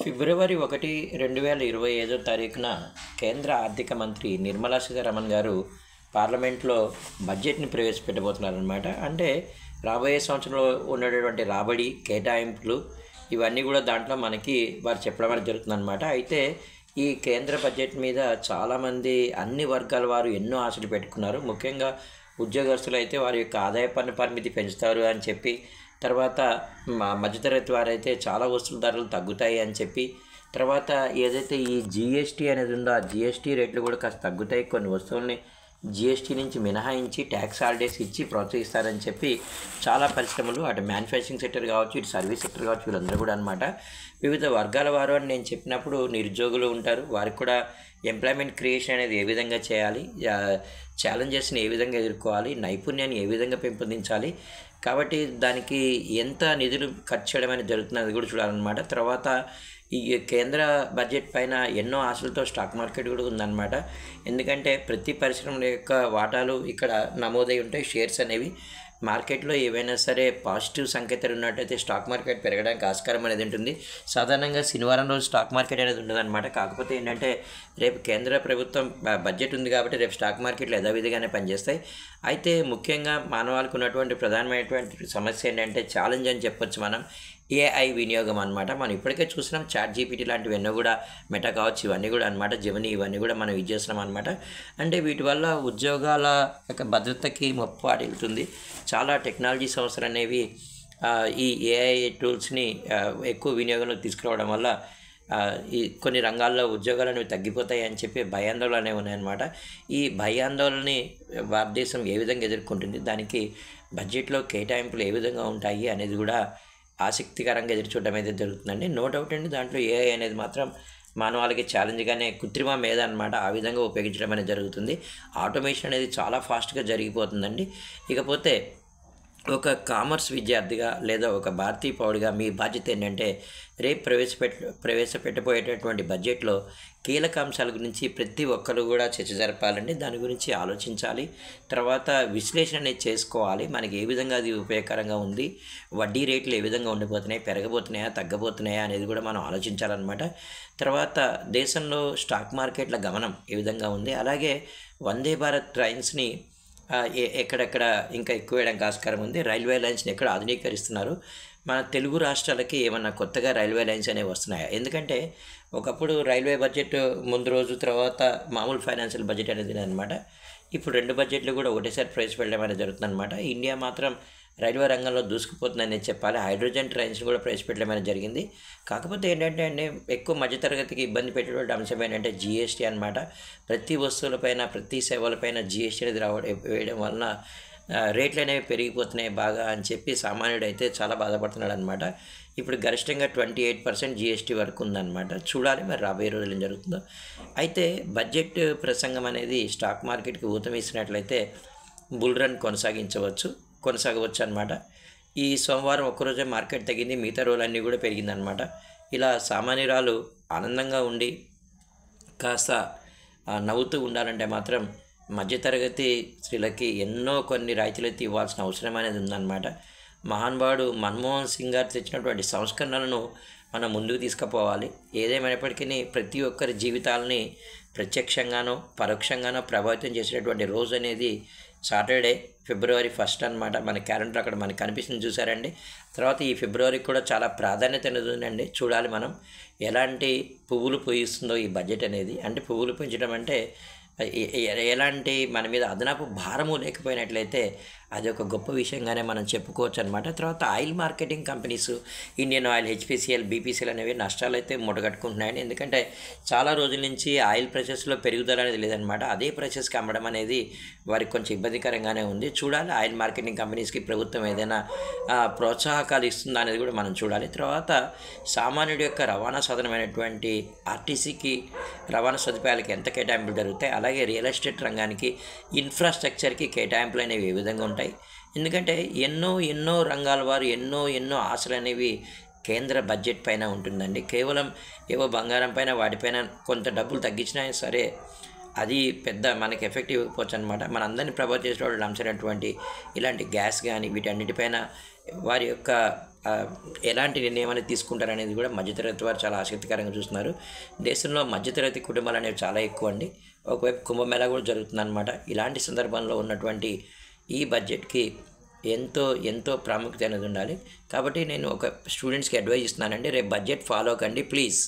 ఫిబ్రవరి 1, 2025 తారీఖున కేంద్ర ఆర్థిక మంత్రి నిర్మలా సీతారామన్ గారు పార్లమెంట్లో బడ్జెట్ని ప్రవేశపెట్టబోతున్నారనమాట. అంటే రాబోయే సంవత్సరంలో ఉన్నటువంటి రాబడి కేటాయింపులు ఇవన్నీ కూడా దాంట్లో మనకి వారు చెప్పడం అనేది జరుగుతుందన్నమాట. అయితే ఈ కేంద్ర బడ్జెట్ మీద చాలామంది అన్ని వర్గాల వారు ఎన్నో ఆశలు పెట్టుకున్నారు. ముఖ్యంగా ఉద్యోగస్తులు అయితే వారి యొక్క ఆదాయ పన్ను పరిమితి పెంచుతారు అని చెప్పి, తర్వాత మధ్యతరగతి వారైతే చాలా వస్తువుల ధరలు తగ్గుతాయి అని చెప్పి, తర్వాత ఏదైతే ఈ జిఎస్టీ అనేది ఉందో ఆ జిఎస్టీ రేట్లు కూడా కాస్త తగ్గుతాయి, కొన్ని వస్తువుల్ని జిఎస్టీ నుంచి మినహాయించి ట్యాక్స్ హాలిడేస్ ఇచ్చి ప్రోత్సహిస్తారని చెప్పి చాలా పరిశ్రమలు, అటు మ్యానుఫ్యాక్చరింగ్ సెక్టర్ కావచ్చు, ఇటు సర్వీస్ సెక్టర్ కావచ్చు, వీళ్ళందరూ కూడా అనమాట వివిధ వర్గాల వారు అని నేను చెప్పినప్పుడు నిరుద్యోగులు ఉంటారు. వారికి కూడా ఎంప్లాయ్మెంట్ క్రియేషన్ అనేది ఏ విధంగా చేయాలి, ఛాలెంజెస్ని ఏ విధంగా ఎదుర్కోవాలి, నైపుణ్యాన్ని ఏ విధంగా పెంపొందించాలి, కాబట్టి దానికి ఎంత నిధులు ఖర్చు చేయడం అనేది జరుగుతుంది అది కూడా చూడాలన్నమాట. తర్వాత ఈ కేంద్ర బడ్జెట్ పైన ఎన్నో ఆశలతో స్టాక్ మార్కెట్ కూడా ఉందన్నమాట. ఎందుకంటే ప్రతి పరిశ్రమల యొక్క వాటాలు ఇక్కడ నమోదై ఉంటాయి. షేర్స్ అనేవి మార్కెట్లో ఏవైనా సరే పాజిటివ్ సంకేతాలు ఉన్నట్టయితే స్టాక్ మార్కెట్ పెరగడానికి ఆస్కారం అనేది ఉంటుంది. సాధారణంగా శనివారం రోజు స్టాక్ మార్కెట్ అనేది ఉండదన్నమాట. కాకపోతే ఏంటంటే రేపు కేంద్ర ప్రభుత్వం బడ్జెట్ ఉంది కాబట్టి రేపు స్టాక్ మార్కెట్లు యథావిధిగానే పనిచేస్తాయి. అయితే ముఖ్యంగా మానవాళికి ఉన్నటువంటి ప్రధానమైనటువంటి సమస్య ఏంటంటే ఛాలెంజ్ అని చెప్పొచ్చు మనం, ఏఐ వినియోగం అనమాట. మనం ఇప్పటికే చూసినాం చాట్ జీపీటీ లాంటివి ఎన్నో కూడా, మెటా కావచ్చు, ఇవన్నీ కూడా అనమాట, జెమినీ, ఇవన్నీ కూడా మనం యూజ్ చేస్తున్నాం అనమాట. అంటే వీటి వల్ల ఉద్యోగాల యొక్క భద్రతకి ముప్పు వాటిల్తుంది. చాలా టెక్నాలజీ సంస్థలు అనేవి ఈ ఏఐ టూల్స్ని ఎక్కువ వినియోగంలోకి తీసుకురావడం వల్ల ఈ కొన్ని రంగాల్లో ఉద్యోగాలు అనేవి తగ్గిపోతాయి అని చెప్పి భయాందోళనలు అనేవి ఉన్నాయన్నమాట. ఈ భయాందోళనని భారతదేశం ఏ విధంగా ఎదుర్కొంటుంది, దానికి బడ్జెట్లో కేటాయింపులు ఏ విధంగా ఉంటాయి అనేది కూడా ఆసక్తికరంగా ఎదురుచూడడం అయితే జరుగుతుందండి. నో డౌట్ అండి, దాంట్లో ఏఐ అనేది మాత్రం మానవాళికి ఛాలెంజ్గానే కృత్రిమ మేధ అనమాట, ఆ విధంగా ఉపయోగించడం అనేది జరుగుతుంది. ఆటోమేషన్ అనేది చాలా ఫాస్ట్గా జరిగిపోతుందండి. ఇకపోతే ఒక కామర్స్ విద్యార్థిగా లేదా ఒక భారతీయ పౌరుడిగా మీ బాధ్యత ఏంటంటే రేపు ప్రవేశపెట్టబోయేటటువంటి బడ్జెట్లో కీలక అంశాల గురించి ప్రతి ఒక్కరు కూడా చర్చ జరపాలండి. దాని గురించి ఆలోచించాలి, తర్వాత విశ్లేషణ అనేది చేసుకోవాలి. మనకి ఏ విధంగా అది ఉపయోగకరంగా ఉంది, వడ్డీ రేట్లు ఏ విధంగా ఉండిపోతున్నాయి, పెరగబోతున్నాయా తగ్గబోతున్నాయా అనేది కూడా మనం ఆలోచించాలన్నమాట. తర్వాత దేశంలో స్టాక్ మార్కెట్ల గమనం ఏ విధంగా ఉంది, అలాగే వందే భారత్ ట్రైన్స్ని ఎక్కడెక్కడ ఇంకా ఎక్కువ వేయడానికి ఆస్కారం ఉంది, రైల్వే లైన్స్ని ఎక్కడ ఆధునీకరిస్తున్నారు, మన తెలుగు రాష్ట్రాలకి ఏమన్నా కొత్తగా రైల్వే లైన్స్ అనేవి వస్తున్నాయా? ఎందుకంటే ఒకప్పుడు రైల్వే బడ్జెట్ ముందు రోజు, తర్వాత మామూలు ఫైనాన్షియల్ బడ్జెట్ అనేది అనమాట. ఇప్పుడు రెండు బడ్జెట్లు కూడా ఒకటేసారి ప్రవేశపెట్టడం అనేది జరుగుతుందన్నమాట. ఇండియా మాత్రం రైల్వే రంగంలో దూసుకుపోతుందని చెప్పాలి. హైడ్రోజన్ ట్రైన్స్ని కూడా ప్రవేశపెట్టడం అనేది జరిగింది. కాకపోతే ఏంటంటే అండి, ఎక్కువ మధ్యతరగతికి ఇబ్బంది పెట్టేటువంటి అంశం ఏంటంటే జిఎస్టీ అనమాట. ప్రతి వస్తువులపైన, ప్రతి సేవలపైన జిఎస్టీ అనేది వేయడం వలన రేట్లు అనేవి పెరిగిపోతున్నాయి బాగా అని చెప్పి సామాన్యుడు అయితే చాలా బాధపడుతున్నాడు అనమాట. ఇప్పుడు గరిష్టంగా 28% జిఎస్టీ వరకు ఉందన్నమాట. చూడాలి మరి రాబోయే రోజులు ఏం జరుగుతుందో. అయితే బడ్జెట్ ప్రసంగం అనేది స్టాక్ మార్కెట్కి ఊతమిస్తున్నట్లయితే బుల్ రన్ కొనసాగవచ్చు అనమాట. ఈ సోమవారం ఒక్కరోజే మార్కెట్ తగ్గింది, మిగతా రోజులన్నీ కూడా పెరిగిందనమాట. ఇలా సామాన్యురాలు ఆనందంగా ఉండి కాస్త నవ్వుతూ ఉండాలంటే మాత్రం మధ్యతరగతి స్త్రీలకి ఎన్నో కొన్ని రాయితీలు అయితే ఇవ్వాల్సిన అవసరం అనేది ఉందన్నమాట. మహానుభావుడు మన్మోహన్ సింగ్ గారు తెచ్చినటువంటి సంస్కరణలను మనం ముందుకు తీసుకుపోవాలి. ఏదేమైనప్పటికీ ప్రతి ఒక్కరి జీవితాలని ప్రత్యక్షంగానో పరోక్షంగానో ప్రభావితం చేసేటటువంటి రోజు అనేది సాటర్డే ఫిబ్రవరి 1 అనమాట. మన క్యాలెండర్ అక్కడ మనకు కనిపిస్తుంది, చూసారండి. తర్వాత ఈ ఫిబ్రవరికి కూడా చాలా ప్రాధాన్యత అనేది ఉందండి. చూడాలి మనం ఎలాంటి పువ్వులు పూయిస్తుందో ఈ బడ్జెట్ అనేది. అంటే పువ్వులు పూయించడం అంటే ఎలాంటి మన మీద అదనపు భారము లేకపోయినట్లయితే అది ఒక గొప్ప విషయంగానే మనం చెప్పుకోవచ్చు అనమాట. తర్వాత oil marketing companies, Indian oil, HPCL, BPCL అనేవి నష్టాలు అయితే మూటగట్టుకుంటున్నాయని. ఎందుకంటే చాలా రోజుల నుంచి ఆయిల్ ప్రైసెస్లో పెరుగుదల అనేది లేదనమాట. అదే ప్రైసెస్కి అమ్మడం అనేది వారికి కొంచెం ఇబ్బందికరంగానే ఉంది. చూడాలి ఆయిల్ మార్కెటింగ్ కంపెనీస్కి ప్రభుత్వం ఏదైనా ప్రోత్సాహకాలు ఇస్తుందా అనేది కూడా మనం చూడాలి. తర్వాత సామాన్యుడి యొక్క రవాణా సాధనమైనటువంటి ఆర్టీసీకి రవాణా సదుపాయాలకి ఎంత కేటాయింపులు జరుగుతాయి, అలాగే రియల్ ఎస్టేట్ రంగానికి, ఇన్ఫ్రాస్ట్రక్చర్కి కేటాయింపులు అనేవి ఏ విధంగా ఉంటాయి. ఎందుకంటే ఎన్నో రంగాల వారు ఎన్నో ఆశలు అనేవి కేంద్ర బడ్జెట్ పైన ఉంటుందండి. కేవలం ఏవో బంగారం పైన వాటిపైన కొంత డబ్బులు తగ్గించినా సరే అది పెద్ద మనకి ఎఫెక్టివ్ ఇవ్వకపోవచ్చు అనమాట. మనందరినీ ప్రభావితం చేసేటువంటి అంశమైనటువంటి ఇలాంటి గ్యాస్ కానీ వీటన్నిటిపైన వారి యొక్క ఎలాంటి నిర్ణయం అనేది తీసుకుంటారనేది కూడా మధ్యతరగతి వారు చాలా ఆసక్తికరంగా చూస్తున్నారు. దేశంలో మధ్యతరగతి కుటుంబాలు అనేవి చాలా ఎక్కువ అండి. ఒకవైపు కుంభమేళా కూడా జరుగుతుందన్నమాట. ఇలాంటి సందర్భంలో ఉన్నటువంటి ఈ బడ్జెట్కి ఎంతో ఎంతో ప్రాముఖ్యత అనేది ఉండాలి. కాబట్టి నేను ఒక స్టూడెంట్స్కి అడ్వైజ్ ఇస్తున్నానండి, రేపు బడ్జెట్ ఫాలో కండి ప్లీజ్.